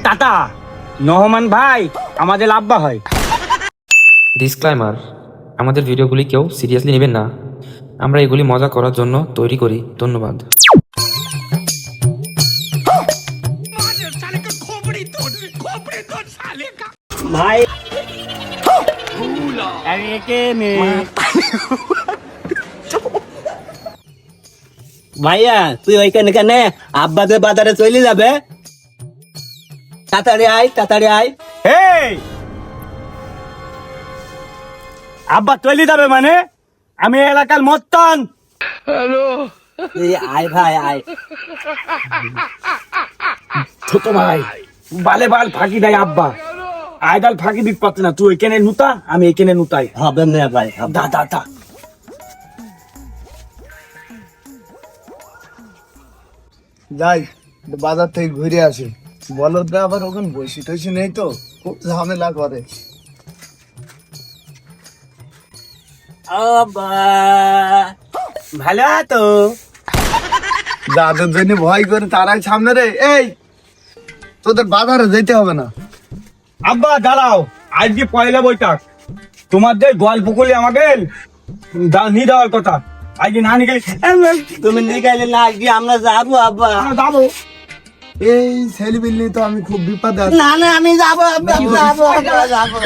Tata নহমান ভাই আমাদের আব্বা হয়। ডিসক্লাইমার, আমাদের ভিডিওগুলি কেউ সিরিয়াসলি নেবেন না। আমরা এগুলি মজা করার জন্য তৈরি করি। ধন্যবাদ। ভাই একে ভাইয়া তুই ওইখানে কেন আব্বাদের বাজারে চলে যাবে, তাড়াতাড়ি আয় তাড়াতাড়ি আয়। আব্বা চলে যাবে মানে আমি এলাকার মত্তান। আয় ভাই আয়। ছোট ভাই বালে বাল ফাঁকি দেয় আব্বা, আইডাল ফাঁকি দিতে পারছে না। তুই এখানে নুতা আমি এখানে নুতাই হবে না ভাই। দা দা দা যাই বাজার থেকে ঘুরে আসি। বলদরা আবার ওখানে বসি টসি নেই তো, খুব ঝামেলা করে। ভালো তো যাদের জন্য ভয় করে তারাই সামনে রে। এই তোদের বাজারে যেতে হবে না। আব্বা দাঁড়াও, আজকে পয়লা বৈশাখ, তোমাদের গল্প করলে আমাদের নিয়ে দেওয়ার কথা। আজকে না নিয়ে তুমি নিয়ে গেলে না, আজকে আমরা যাবো আব্বা যাবো। এই ছেলে বিল্লি তো আমি খুব বিপদে আছি। না না আমি যাবো আব্বা যাবো যাবো।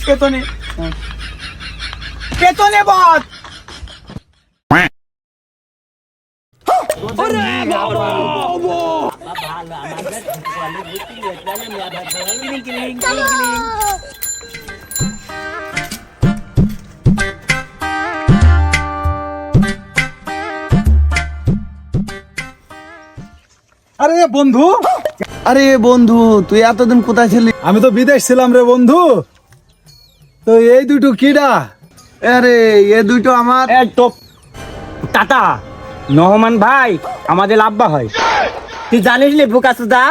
পেতনে পেতনে বস। আরে বন্ধু, আরে বন্ধু তুই এতদিন কোথায় ছিলি? আমি তো বিদেশ ছিলাম রে বন্ধু। তো এই দুটো কিডা? আরে এ দুটো আমার টাটা নহমান ভাই আমাদের আব্বা হয়। তুই জানিস নি বুকা সুদা?